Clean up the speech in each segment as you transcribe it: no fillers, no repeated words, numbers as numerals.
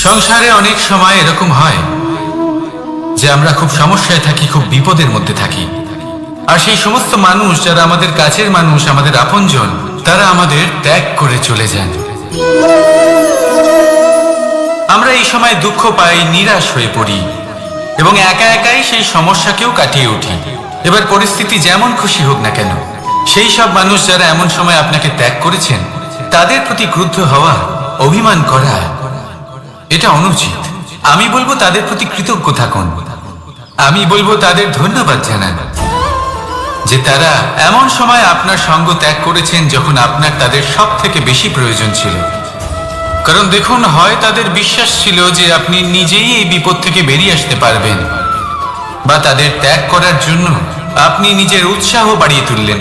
সংসারে অনেক সময় এরকম হয় যে আমরা খুব সমস্যায় থাকি, খুব বিপদের মধ্যে থাকি। আর সেই সমস্ত মানুষ যারা আমাদের কাছের মানুষ, আমাদের আপনজন, তারা আমাদের ত্যাগ করে চলে যান। আমরা এই সময় দুঃখ পাই, নিরাশ হয়ে পড়ি এবং একা একাই সেই সমস্যাকেও কাটিয়ে উঠি। এবার পরিস্থিতি যেমন খুশি হোক না কেন, সেই সব মানুষ যারা এমন সময় আপনাকে ত্যাগ করেছেন তাদের প্রতি ক্রুদ্ধ হওয়া, অভিমান করা, এটা অনুচিত। আমি বলবো তাদের প্রতি কৃতজ্ঞ থাকুন। আমি বলবো তাদের ধন্যবাদ জানান যে তারা এমন সময় আপনার সঙ্গ ত্যাগ করেছেন যখন আপনার তাদের সব থেকে বেশি প্রয়োজন ছিল। কারণ দেখুন, হয় তাদের বিশ্বাস ছিল যে আপনি নিজেই এই বিপদ থেকে বেরিয়ে আসতে পারবেন, বা তাদের ত্যাগ করার জন্য আপনি নিজের উৎসাহ বাড়িয়ে তুললেন,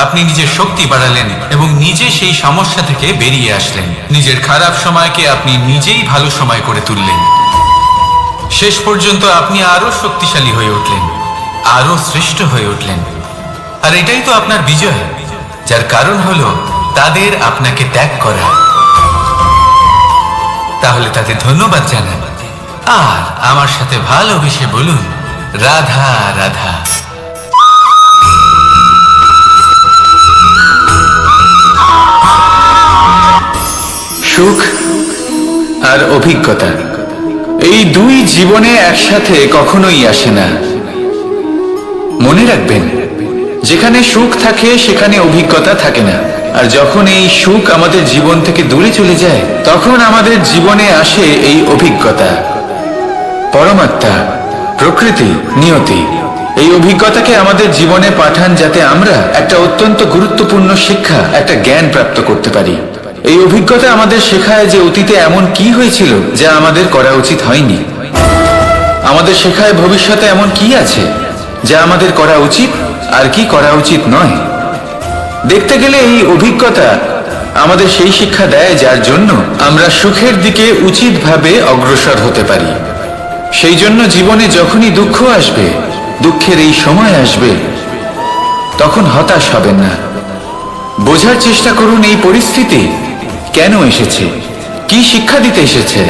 আপনি নিজের শক্তি বাড়ালেন এবং নিজে সেই সমস্যা থেকে বেরিয়ে আসলেন। নিজের খারাপ সময়কে আপনি নিজেই ভালো সময় করে তুললেন। শেষ পর্যন্ত আপনি আরো শক্তিশালী হয়ে উঠলেন, আরো শ্রেষ্ঠ হয়ে উঠলেন। আর এটাই তো আপনার বিজয়, যার কারণ হলো তাদের আপনাকে ত্যাগ করা। তাহলে তাদের ধন্যবাদ জানান আর আমার সাথে ভালোবেসে বলুন, রাধা রাধা। সুখ আর অভিজ্ঞতা, এই দুই জীবনে একসাথে কখনোই আসে না। মনে রাখবেন, যেখানে সুখ থাকে সেখানে অভিজ্ঞতা থাকে না। আর যখন এই সুখ আমাদের জীবন থেকে দূরে চলে যায়, তখন আমাদের জীবনে আসে এই অভিজ্ঞতা। পরমাত্মা, প্রকৃতি, নিয়তি এই অভিজ্ঞতাকে আমাদের জীবনে পাঠান যাতে আমরা একটা অত্যন্ত গুরুত্বপূর্ণ শিক্ষা, একটা জ্ঞান প্রাপ্ত করতে পারি। এই অভিজ্ঞতা আমাদের শেখায় যে অতীতে এমন কি হয়েছিল যা আমাদের করা উচিত হয়নি। আমাদের শেখায় ভবিষ্যতে এমন কি আছে যা আমাদের করা উচিত আর কি করা উচিত নয়। দেখতে গেলে এই অভিজ্ঞতা আমাদের সেই শিক্ষা দেয় যার জন্য আমরা সুখের দিকে উচিতভাবে অগ্রসর হতে পারি। সেই জন্য জীবনে যখনই দুঃখ আসবে, দুঃখের এই সময় আসবে, তখন হতাশ হবেন না। বোঝার চেষ্টা করুন এই পরিস্থিতি কেন এসেছে, কি শিক্ষা দিতে এসেছে।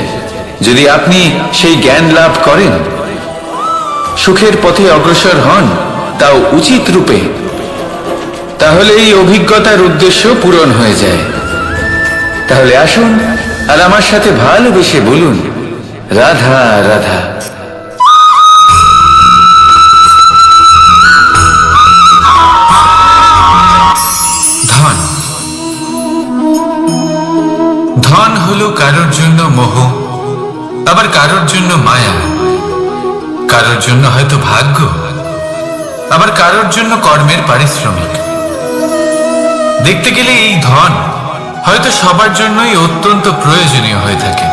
যদি আপনি সেই জ্ঞান লাভ করেন, সুখের পথে অগ্রসর হন, তাও উচিত রূপে, তাহলে এই অভিজ্ঞতার উদ্দেশ্য পূরণ হয়ে যায়। তাহলে আসুন আর আমার সাথে ভালোবেসে বলুন, রাধা রাধা। ধন, ধন হলো কারোর জন্য মোহ, আবার কারোর জন্য মায়া, কারোর জন্য হয়তো ভাগ্য, আবার কারোর জন্য কর্মের পারিশ্রমিক। দেখতে গেলে এই ধন হয়তো সবার জন্যই অত্যন্ত প্রয়োজনীয় হয়ে থাকে।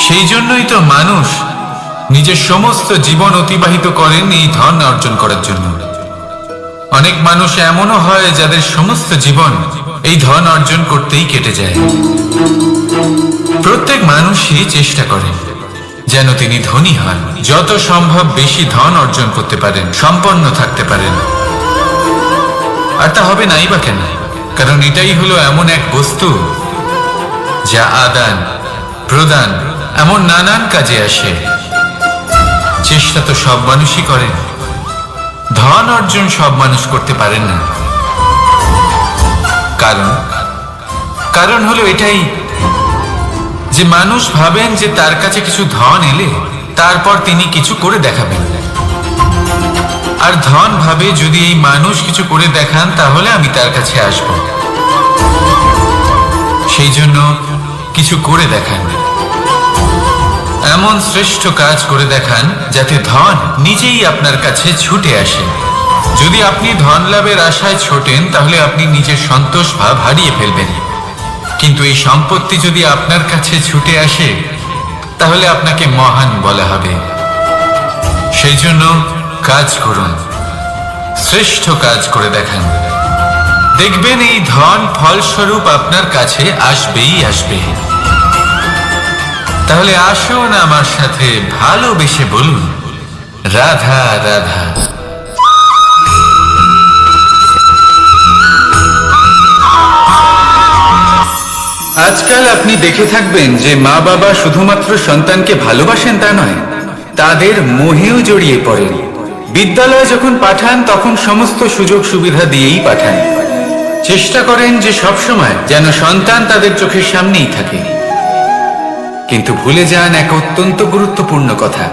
সেই জন্যই তো মানুষ নিজের সমস্ত জীবন অতিবাহিত করেন এই ধন অর্জন করার জন্য। অনেক মানুষ এমনও হয় যাদের সমস্ত জীবন এই ধন অর্জন করতেই কেটে যায়। প্রত্যেক মানুষই চেষ্টা করেন যেন তিনি ধনী হন, যত সম্ভব বেশি ধন অর্জন করতে পারেন, সম্পন্ন থাকতে পারেন। আর তা হবে নাই বা কেন? কারণ এটাই হলো এমন এক বস্তু যা আদান প্রদান এমন নানান কাজে আসে। চেষ্টা তো সব মানুষই করেন, ধন অর্জন সব মানুষ করতে পারেন না। কারণ হলো এটাই যে মানুষ ভাবেন যে তার কাছে কিছু ধন এলে তারপর তিনি কিছু করে দেখাবেন। আর ধন ভাবে যদি এই মানুষ কিছু করে দেখান তাহলে আমি তার কাছে আসব। সেই জন্য কিছু করে দেখান, এমন শ্রেষ্ঠ কাজ করে দেখান যাতে ধন নিজেই আপনার কাছে ছুটে আসে। যদি আপনি ধন লাভের আশায় ছোটেন তাহলে আপনি নিজের সন্তোষ ভাব হারিয়ে ফেলবেন। কিন্তু এই সম্পত্তি যদি আপনার কাছে ছুটে আসে তাহলে আপনাকে মহান বলা হবে। সেই জন্য কাজ করুন, শ্রেষ্ঠ কাজ করে দেখান, দেখবেন এই ধন ফলস্বরূপ আপনার কাছে আসবেই আসবে। তাহলে আসুন আমার সাথে ভালোবেসে বলুন, রাধা রাধা। আজকাল আপনি দেখে থাকবেন যে মা বাবা শুধুমাত্র সন্তানকে ভালোবাসেন তা নয়, তাদের মোহেও জড়িয়ে পড়েন। বিদ্যালয়ে যখন পাঠান তখন সমস্ত সুযোগ সুবিধা দিয়েই পাঠান। চেষ্টা করেন যে সবসময় যেন সন্তান তাদের চোখের সামনেই থাকে। কিন্তু ভুলে যান এক অত্যন্ত গুরুত্বপূর্ণ কথা,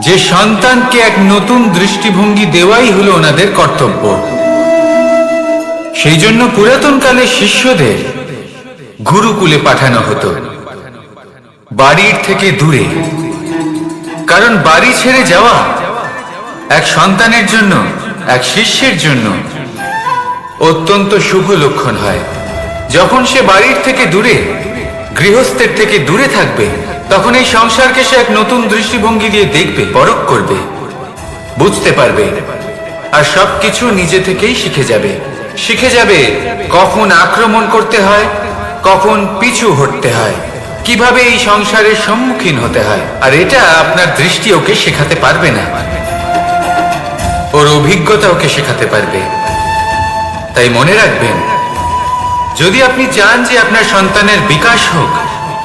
যে সন্তানকে এক নতুন দৃষ্টিভঙ্গি দেওয়াই হলো ওনাদের কর্তব্য। সেই জন্য পুরাতন কালে শিষ্যদের গুরুকুলে পাঠানো হতো, বাড়ির থেকে দূরে। কারণ বাড়ি ছেড়ে যাওয়া এক সন্তানের জন্য, এক শিষ্যের জন্য অত্যন্ত শুভ লক্ষণ হয়। যখন সে বাড়ির থেকে দূরে, গৃহস্থের থেকে দূরে থাকবে, তখন এই সংসারকে সে এক নতুন দৃষ্টিভঙ্গি দিয়ে দেখবে, পরখ করবে, বুঝতে পারবে, আর সবকিছু নিজে থেকেই শিখে যাবে কখন আক্রমণ করতে হয়, কখন পিছু হটতে হয়, কিভাবে এই সংসারের সম্মুখীন হতে হয়। আর এটা আপনার দৃষ্টি ওকে শেখাতে পারবে না, ওর অভিজ্ঞতা ওকে শেখাতে পারবে। তাই মনে রাখবেন, যদি আপনি চান যে আপনার সন্তানের বিকাশ হোক,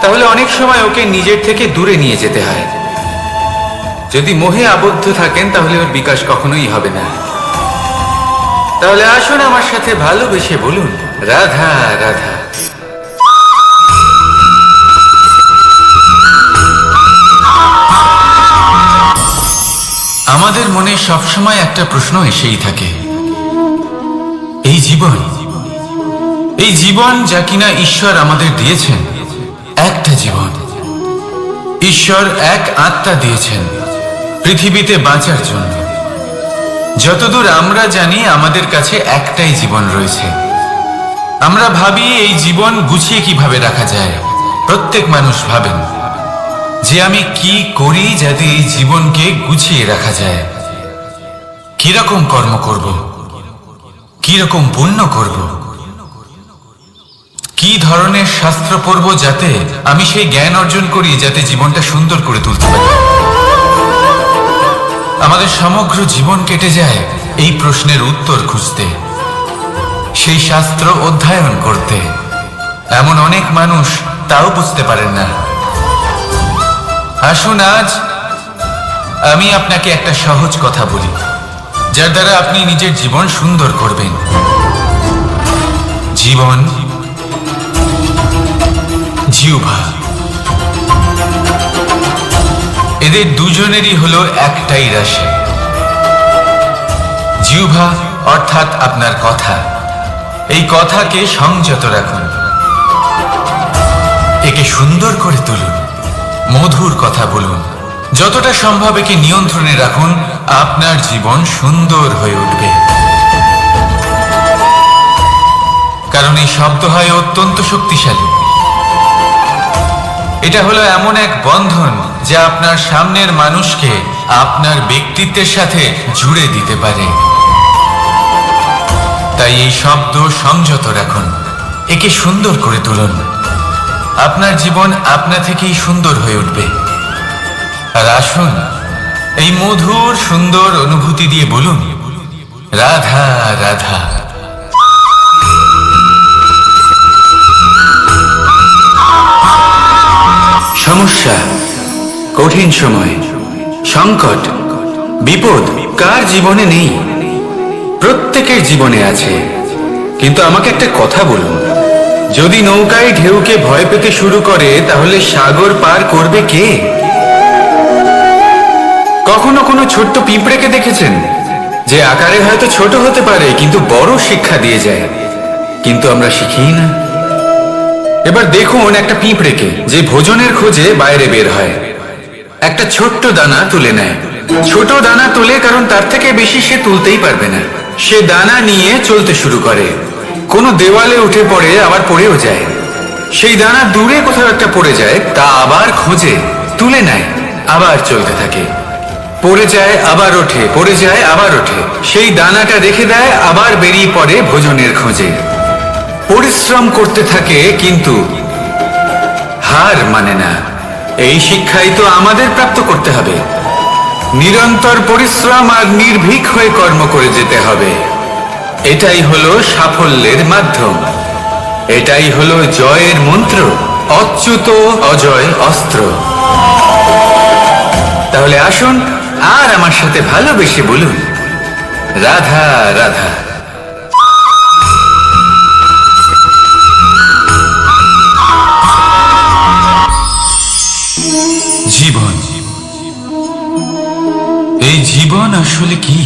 তাহলে অনেক সময় ওকে নিজের থেকে দূরে নিয়ে যেতে হয়। যদি মোহে আবদ্ধ থাকেন তাহলে ওর বিকাশ কখনোই হবে না। তাহলে আসুন আমার সাথে ভালোবেসে বলুন, রাধা রাধা। আমাদের মনে সবসময় একটা প্রশ্ন এসেই থাকে, এই জীবন যা কিনা ঈশ্বর আমাদের দিয়েছেন, একটা জীবন। ঈশ্বর এক আত্মা দিয়েছেন পৃথিবীতে বাঁচার জন্য। যতদূর আমরা জানি আমাদের কাছে একটাই জীবন রয়েছে। আমরা ভাবি এই জীবন গুছিয়ে কিভাবে রাখা যায়। প্রত্যেক মানুষ ভাবেন যে আমি কি করি যাতে এই জীবনকে গুছিয়ে রাখা যায়, কিরকম কর্ম করব, কিরকম পুণ্য করব, কি ধরনের শাস্ত্র পড়ব যাতে আমি সেই জ্ঞান অর্জন করি, যাতে জীবনটা সুন্দর করে তুলতে পারি। আমাদের সমগ্র জীবন কেটে যায় এই প্রশ্নের উত্তর খুঁজতে, সেই শাস্ত্র অধ্যয়ন করতে। এমন অনেক মানুষ তাও বুঝতে পারেন না। আসুন আজ আমি আপনাকে একটা সহজ কথা বলি, যার দ্বারা আপনি নিজের জীবন সুন্দর করবেন। জীবন, জিহ্বা, এদের দুজনেরই হলো একটাই রাশি। জিহ্বা অর্থাৎ আপনার কথা, এই কথাকে সংযত রাখুন, একে সুন্দর করে তুলুন, মধুর কথা বলুন, যতটা সম্ভব একে নিয়ন্ত্রণে রাখুন। আপনার জীবন সুন্দর হয়ে উঠবে। কারণ এই শব্দ হয় অত্যন্ত শক্তিশালী। এটা হলো এমন এক বন্ধন যা আপনার সামনের মানুষকে আপনার ব্যক্তিত্বের সাথে জুড়ে দিতে পারে। তাই এই শব্দ সংযত রাখুন, একে সুন্দর করে তুলুন। আপনার জীবন আপনা থেকেই সুন্দর হয়ে উঠবে। আর আসুন এই মধুর সুন্দর অনুভূতি দিয়ে বলুন, রাধা রাধা। সমস্যা, কঠিন সময়, সংকট, বিপদ কার জীবনে নেই? প্রত্যেকের জীবনে আছে। কিন্তু আমাকে একটা কথা বলুন, যদি নৌকায় ঢেউকে ভয় পেতে শুরু করে তাহলে সাগর পার করবে কে? কখনো কোনো ছোট্ট পিঁপড়েকে দেখেছেন যে আকারে হয়তো ছোট হতে পারে কিন্তু বড় শিক্ষা দিয়ে যায়? কিন্তু আমরা শিখি না। এবার দেখুন একটা পিঁপড়েকে যে ভোজনের খোঁজে বাইরে বের হয়, একটা ছোট্ট দানা তুলে নেয়। ছোট দানা তুলে, কারণ তার থেকে বেশি সে তুলতেই পারবে না। সে দানা নিয়ে চলতে শুরু করে, কোনো দেওয়ালে উঠে পড়ে, আবার পড়েও যায়। সেই দানা দূরে কোথাও একটা পড়ে যায়, তা আবার খোঁজে, তুলে নেয়, আবার চলতে থাকে। পড়ে যায় আবার ওঠে, পড়ে যায় আবার ওঠে। সেই দানাটা রেখে দেয়, আবার বেরিয়ে পড়ে ভোজনের খোঁজে। পরিশ্রম করতে থাকে কিন্তু হার মানে না। এই শিক্ষাই তো আমাদের প্রাপ্ত করতে হবে। নিরন্তর পরিশ্রম আর নির্ভীক হয়ে কর্ম করে যেতে হবে। এটাই হলো সাফল্যের মাধ্যম। এটাই হলো জয়ের মন্ত্র, অচ্যুত অজয় অস্ত্র। তাহলে আসুন আর আমার সাথে ভালোবেসে বলুন, রাধা রাধা। জীবন, এই জীবন আসলে কি?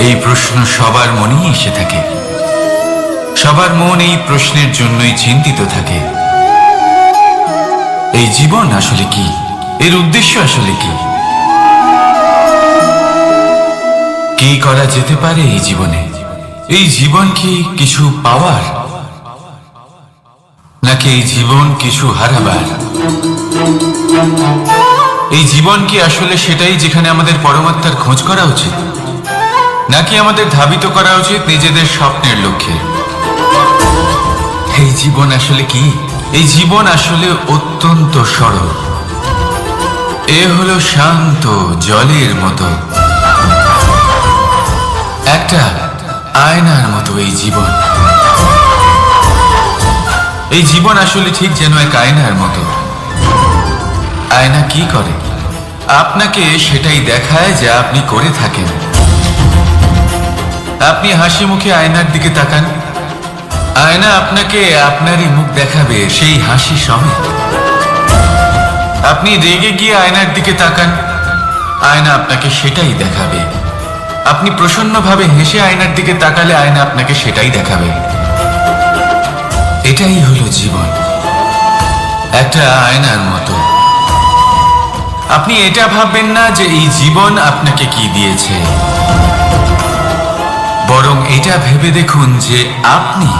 এই প্রশ্ন সবার মনেই এসে থাকে। সবার মন এই প্রশ্নের জন্যই চিন্তিত থাকে। এই জীবন আসলে কি? এর উদ্দেশ্য আসলে কি? কি করা যেতে পারে এই জীবনে? এই জীবন কি কিছু পাওয়ার, নাকি এই জীবন কিছু হারাবার? এই জীবন কি আসলে সেটাই যেখানে আমাদের পরমাত্মার খোঁজ করা উচিত, নাকি আমাদের ধাবিত করা উচিত নিজেদের স্বপ্নের লক্ষ্যে? এই জীবন আসলে কি? এই জীবন আসলে অত্যন্ত সরল। এ হলো শান্ত জলের মতো, একটা আয়নার মতো এই জীবন। এই জীবন আসলে ঠিক যেন এক আয়নার মতো। আয়না কি করে? আপনাকে সেটাই দেখায় যা আপনি করে থাকেন। আপনি হাসি মুখে আয়নার দিকে তাকান, আয়না আপনাকে আপনারই মুখ দেখাবে সেই হাসি সমেত। আপনি রেগে গিয়ে আয়নার দিকে তাকান, আয়না আপনাকে সেটাই দেখাবে। আপনি প্রসন্নভাবে হেসে আয়নার দিকে তাকালে আয়না আপনাকে সেটাই দেখাবে। এটাই হলো জীবন, একটা আয়নার মতো। আপনি এটা ভাববেন না যে এই জীবন আপনাকে কি দিয়েছে, বরং এটা ভেবে দেখুন যে আপনি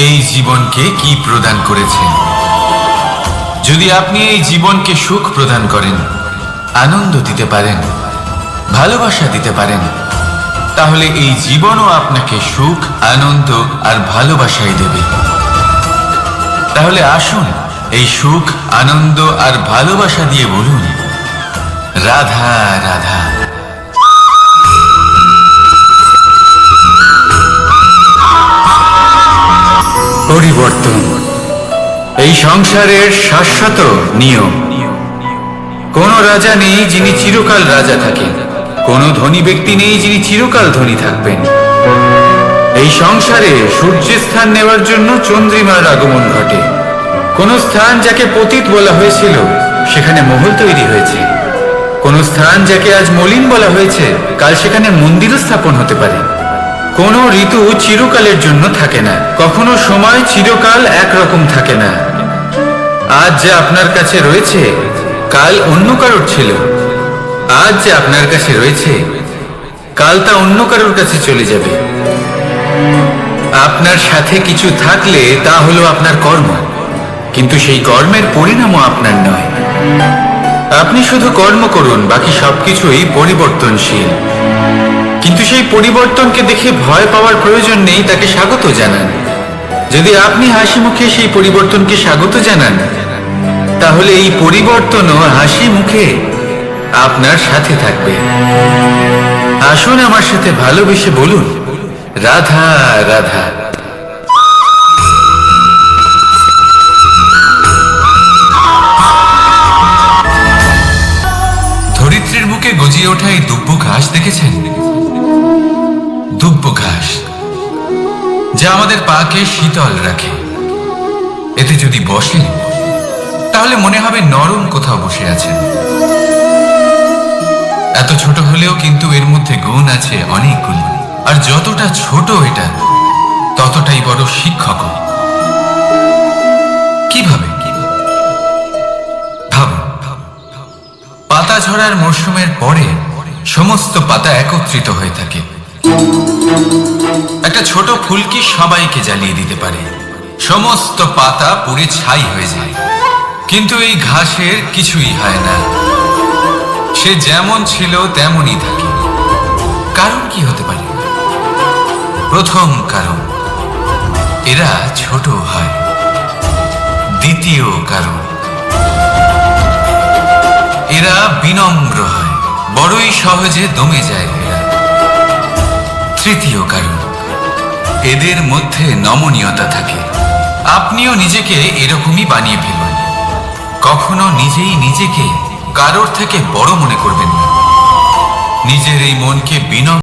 এই জীবনকে কি প্রদান করেছেন। যদি আপনি এই জীবনকে সুখ প্রদান করেন, আনন্দ দিতে পারেন, ভালোবাসা দিতে পারেন, তাহলে এই জীবনও আপনাকে সুখ, আনন্দ আর ভালোবাসাই দেবে। তাহলে আসুন এই সুখ, আনন্দ আর ভালোবাসা দিয়ে বলুন, রাধা রাধা। পরিবর্তন এই সংসারের শাশ্বত নিয়ম। কোন রাজা নেই যিনি চিরকাল রাজা থাকেন, কোন ধনী ব্যক্তি নেই যিনি চিরকাল ধনী থাকবেন। এই সংসারে সূর্যের স্থান নেওয়ার জন্য চন্দ্রিমার আগমন ঘটে। কোন স্থান যাকে পতিত বলা হয়েছিল সেখানে মহল তৈরি হয়েছে। কোন স্থান যাকে আজ মলিন বলা হয়েছে কাল সেখানে মন্দিরও স্থাপন হতে পারে। কোন ঋতু চিরকালের জন্য থাকে না, কখনো সময় চিরকাল একরকম থাকে না। আজ যা আপনার কাছে রয়েছে কাল অন্য কারোর ছিল। আজ যে আপনার কাছে রয়েছে কাল তা অন্য কারোর কাছে চলে যাবে। আপনার সাথে কিছু থাকলে তা হলো আপনার কর্ম, কিন্তু সেই কর্মের পরিণামও আপনার নয়। আপনি শুধু কর্ম করুন, বাকি সবকিছুই পরিবর্তনশীল। কিন্তু সেই পরিবর্তনকে দেখে ভয় পাওয়ার প্রয়োজন নেই, তাকে স্বাগত জানান। যদি আপনি হাসি মুখে সেই পরিবর্তনকে স্বাগত জানান, তাহলে এই পরিবর্তনও হাসি মুখে আপনার সাথে থাকবে। আসুন আমার সাথে ভালোবেসে বলুন, রাধা রাধা। ধরিত্রীর বুকে গজিয়ে ওঠা এই দুব্য ঘাস দেখেছেন? দুব্য ঘাস যা আমাদের পাকে শীতল রাখে। এতে যদি বসেন তাহলে মনে হবে নরম কোথাও বসে আছেন। এত ছোট হলেও কিন্তু এর মধ্যে গুণ আছে অনেকগুলো, আর যতটা ছোট এটা ততটাই বড় শিক্ষক। কিভাবে? ভাবুন, পাতা ঝরার মরশুমের পরে সমস্ত পাতা একত্রিত হয়ে থাকে। একটা ছোট ফুলকি সবাইকে জ্বালিয়ে দিতে পারে, সমস্ত পাতা পুড়ে ছাই হয়ে যায়। কিন্তু এই ঘাসের কিছুই হয় না, সে যেমন ছিল তেমনই থাকে। কারণ কি হতে পারে? প্রথম কারণ, এরা ছোট হয়। দ্বিতীয় কারণ, এরা বিনম্র হয়, বড়ই সহজে দমে যায় এরা। তৃতীয় কারণ, এদের মধ্যে নমনীয়তা থাকে। আপনিও নিজেকে এরকমই বানিয়ে ফেলুন। কখনো নিজেই নিজেকে কারোর থেকে বড় মনে করবেন না। নিজের এই মনকে বিনম্র